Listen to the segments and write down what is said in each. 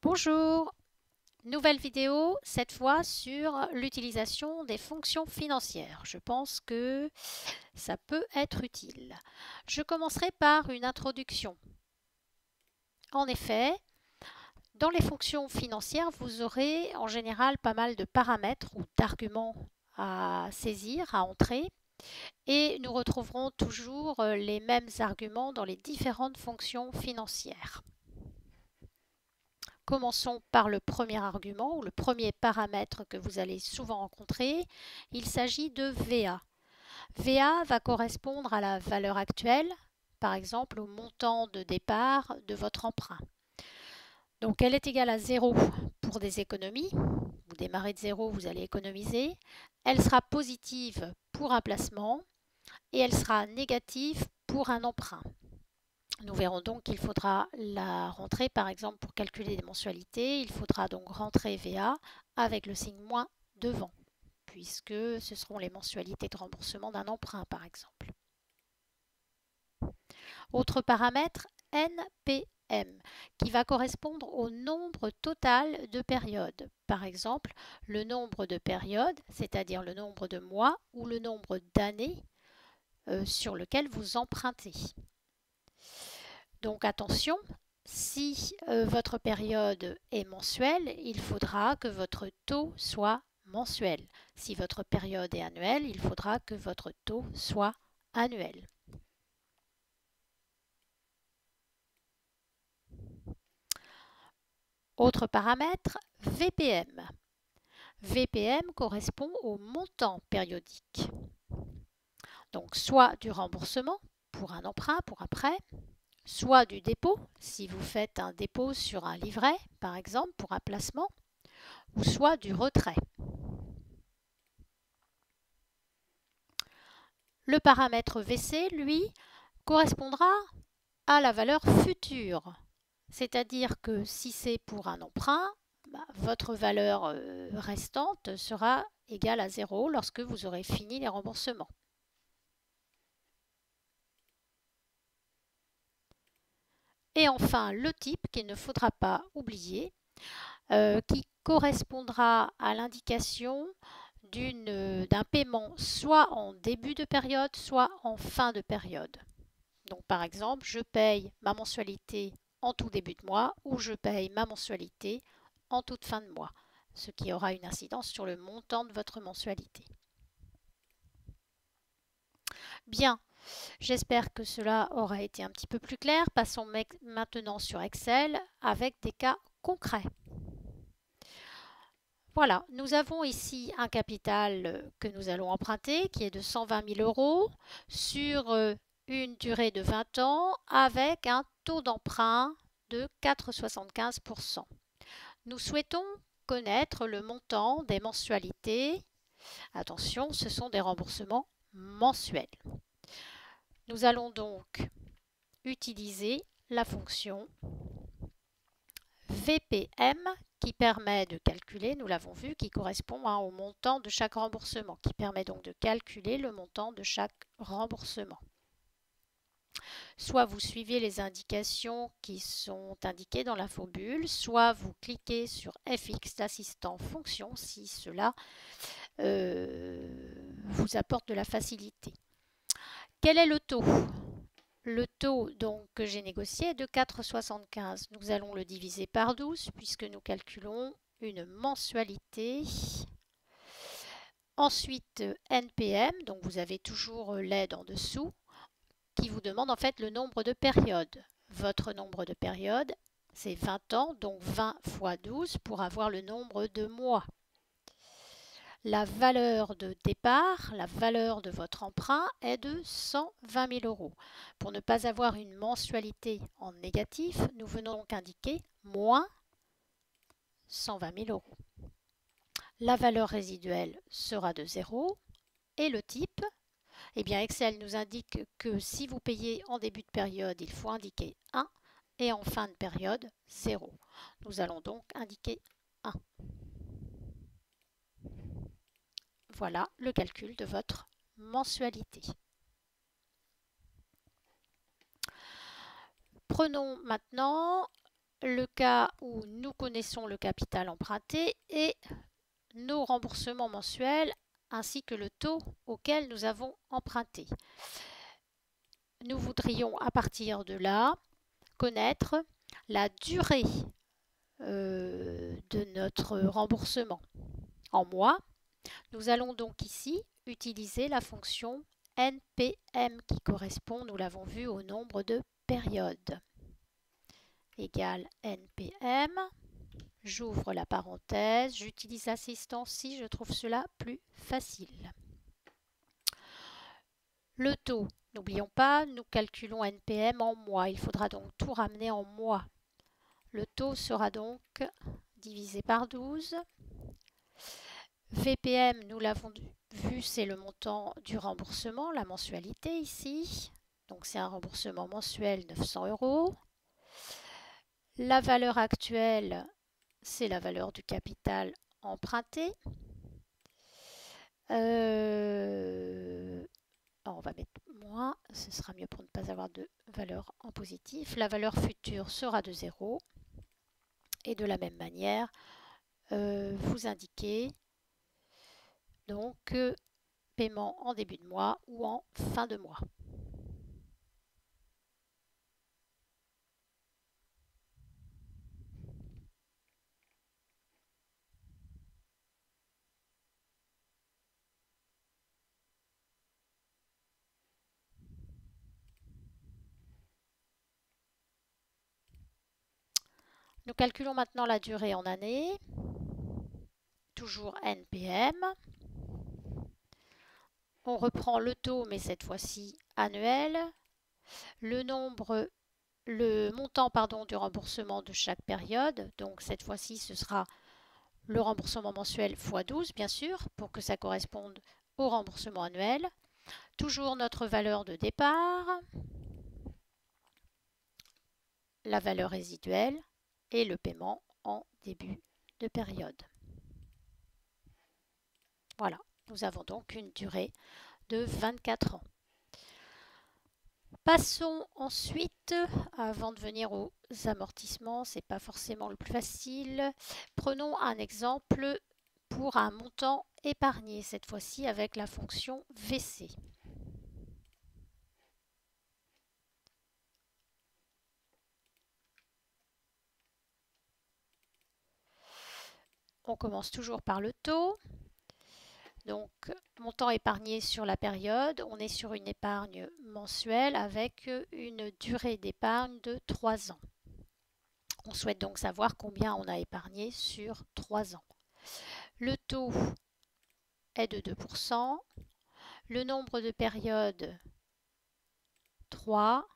Bonjour, nouvelle vidéo, cette fois sur l'utilisation des fonctions financières. Je pense que ça peut être utile. Je commencerai par une introduction. En effet, dans les fonctions financières, vous aurez en général pas mal de paramètres ou d'arguments à saisir, à entrer, et nous retrouverons toujours les mêmes arguments dans les différentes fonctions financières. Commençons par le premier argument ou le premier paramètre que vous allez souvent rencontrer. Il s'agit de VA. VA va correspondre à la valeur actuelle, par exemple au montant de départ de votre emprunt. Donc elle est égale à 0 pour des économies. Vous démarrez de 0, vous allez économiser. Elle sera positive pour un placement et elle sera négative pour un emprunt. Nous verrons donc qu'il faudra la rentrer, par exemple, pour calculer des mensualités. Il faudra donc rentrer VA avec le signe moins devant, puisque ce seront les mensualités de remboursement d'un emprunt, par exemple. Autre paramètre, NPM, qui va correspondre au nombre total de périodes. Par exemple, le nombre de périodes, c'est-à-dire le nombre de mois ou le nombre d'années sur lequel vous empruntez. Donc attention, si votre période est mensuelle, il faudra que votre taux soit mensuel. Si votre période est annuelle, il faudra que votre taux soit annuel. Autre paramètre, VPM. VPM correspond au montant périodique. Donc soit du remboursement pour un emprunt, pour un prêt, soit du dépôt, si vous faites un dépôt sur un livret, par exemple, pour un placement, ou soit du retrait. Le paramètre VC, lui, correspondra à la valeur future. C'est-à-dire que si c'est pour un emprunt, votre valeur restante sera égale à 0 lorsque vous aurez fini les remboursements. Et enfin, le type qu'il ne faudra pas oublier, qui correspondra à l'indication d'un paiement soit en début de période, soit en fin de période. Donc par exemple, je paye ma mensualité en tout début de mois ou je paye ma mensualité en toute fin de mois, ce qui aura une incidence sur le montant de votre mensualité. Bien, j'espère que cela aura été un petit peu plus clair. Passons maintenant sur Excel avec des cas concrets. Voilà, nous avons ici un capital que nous allons emprunter qui est de 120 000 euros sur une durée de 20 ans avec un taux d'emprunt de 4,75%. Nous souhaitons connaître le montant des mensualités. Attention, ce sont des remboursements mensuels. Nous allons donc utiliser la fonction VPM qui permet de calculer, nous l'avons vu, qui correspond au montant de chaque remboursement, qui permet donc de calculer le montant de chaque remboursement. Soit vous suivez les indications qui sont indiquées dans l'infobulle, soit vous cliquez sur FX, l'assistant fonction, si cela vous apporte de la facilité. Quel est le taux ? Le taux donc, que j'ai négocié est de 4,75. Nous allons le diviser par 12 puisque nous calculons une mensualité. Ensuite, NPM, donc vous avez toujours l'aide en dessous, qui vous demande en fait le nombre de périodes. Votre nombre de périodes, c'est 20 ans, donc 20 fois 12 pour avoir le nombre de mois. La valeur de départ, la valeur de votre emprunt est de 120 000 euros. Pour ne pas avoir une mensualité en négatif, nous venons donc indiquer moins 120 000 euros. La valeur résiduelle sera de 0 et le type, eh bien Excel nous indique que si vous payez en début de période, il faut indiquer 1 et en fin de période 0. Nous allons donc indiquer 1. Voilà le calcul de votre mensualité. Prenons maintenant le cas où nous connaissons le capital emprunté et nos remboursements mensuels ainsi que le taux auquel nous avons emprunté. Nous voudrions à partir de là connaître la durée de notre remboursement en mois. Nous allons donc ici utiliser la fonction NPM qui correspond, nous l'avons vu, au nombre de périodes. Égale NPM. J'ouvre la parenthèse, j'utilise assistance si je trouve cela plus facile. Le taux, n'oublions pas, nous calculons NPM en mois. Il faudra donc tout ramener en mois. Le taux sera donc divisé par 12. VPM, nous l'avons vu, c'est le montant du remboursement, la mensualité ici. Donc c'est un remboursement mensuel 900 €. La valeur actuelle, c'est la valeur du capital emprunté. On va mettre moins, ce sera mieux pour ne pas avoir de valeur en positif. La valeur future sera de 0. Et de la même manière, vous indiquez donc paiement en début de mois ou en fin de mois. Nous calculons maintenant la durée en années. Toujours NPM. On reprend le taux, mais cette fois-ci annuel. Le montant du remboursement de chaque période. Donc cette fois-ci, ce sera le remboursement mensuel x 12, bien sûr, pour que ça corresponde au remboursement annuel. Toujours notre valeur de départ, la valeur résiduelle et le paiement en début de période. Voilà, nous avons donc une durée de 24 ans. Passons ensuite, avant de venir aux amortissements, c'est pas forcément le plus facile. Prenons un exemple pour un montant épargné, cette fois-ci avec la fonction VC. On commence toujours par le taux. Donc, montant épargné sur la période, on est sur une épargne mensuelle avec une durée d'épargne de 3 ans. On souhaite donc savoir combien on a épargné sur 3 ans. Le taux est de 2%. Le nombre de périodes, 3.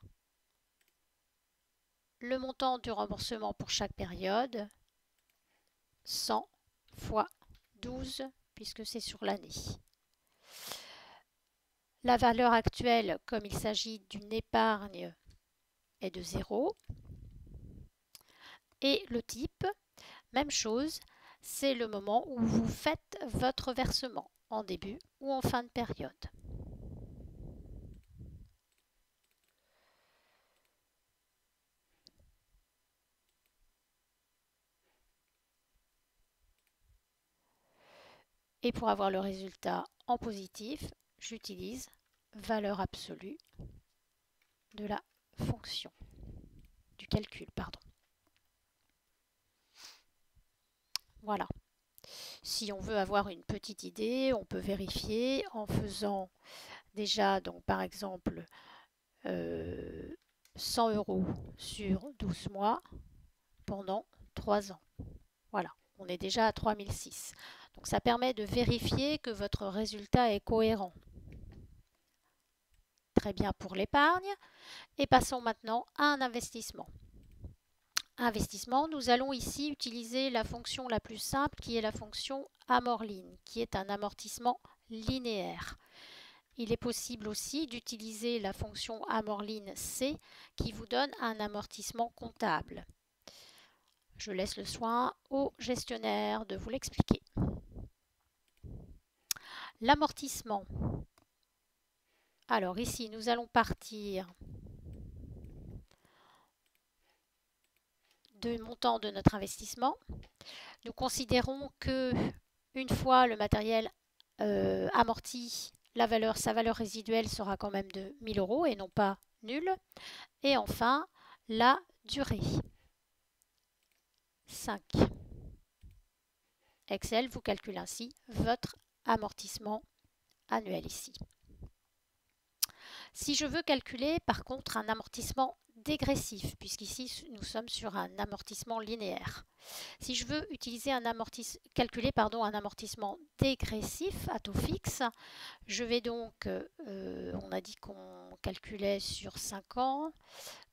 Le montant du remboursement pour chaque période, 100 fois 12, puisque c'est sur l'année. La valeur actuelle, comme il s'agit d'une épargne, est de 0. Et le type, même chose, c'est le moment où vous faites votre versement, en début ou en fin de période. Et pour avoir le résultat en positif, j'utilise valeur absolue de la fonction, du calcul, pardon. Voilà. Si on veut avoir une petite idée, on peut vérifier en faisant déjà, donc par exemple, 100 € sur 12 mois pendant 3 ans. Voilà, on est déjà à 3006. Donc ça permet de vérifier que votre résultat est cohérent. Très bien pour l'épargne. Et passons maintenant à un investissement. Investissement, nous allons ici utiliser la fonction la plus simple qui est la fonction amorline, qui est un amortissement linéaire. Il est possible aussi d'utiliser la fonction amorline C qui vous donne un amortissement comptable. Je laisse le soin au gestionnaire de vous l'expliquer. L'amortissement. Alors ici, nous allons partir du montant de notre investissement. Nous considérons que une fois le matériel amorti, sa valeur résiduelle sera quand même de 1000 € et non pas nulle. Et enfin, la durée. 5. Excel vous calcule ainsi votre amortissement annuel ici. Si je veux calculer par contre un amortissement dégressif, puisqu'ici nous sommes sur un amortissement linéaire. Si je veux utiliser calculer un amortissement dégressif à taux fixe, je vais donc, on a dit qu'on calculait sur 5 ans,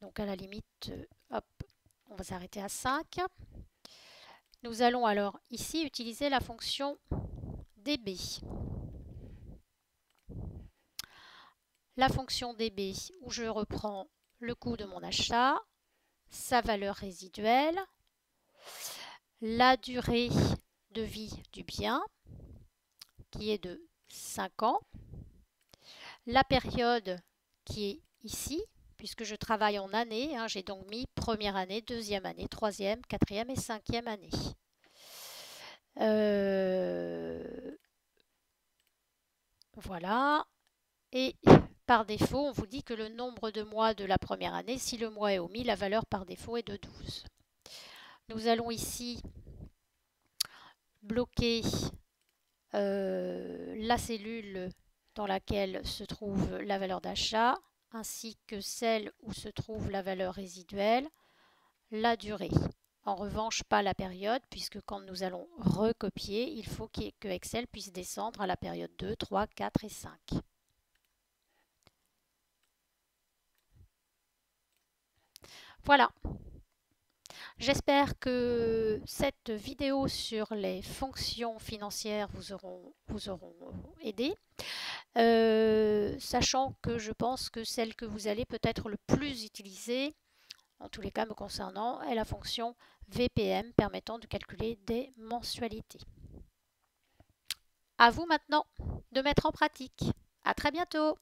donc à la limite, hop, on va s'arrêter à 5. Nous allons alors ici utiliser la fonction dB. La fonction dB où je reprends le coût de mon achat, sa valeur résiduelle, la durée de vie du bien qui est de 5 ans, la période qui est ici, puisque je travaille en années, hein, j'ai donc mis première année, deuxième année, troisième, quatrième et cinquième année. Voilà. Et par défaut, on vous dit que le nombre de mois de la première année, si le mois est omis, la valeur par défaut est de 12. Nous allons ici bloquer la cellule dans laquelle se trouve la valeur d'achat, ainsi que celle où se trouve la valeur résiduelle, la durée. En revanche, pas la période, puisque quand nous allons recopier, il faut que Excel puisse descendre à la période 2, 3, 4 et 5. Voilà. J'espère que cette vidéo sur les fonctions financières vous auront aidé. Sachant que je pense que celle que vous allez peut-être le plus utiliser, en tous les cas me concernant, est la fonction VPM permettant de calculer des mensualités. À vous maintenant de mettre en pratique. À très bientôt!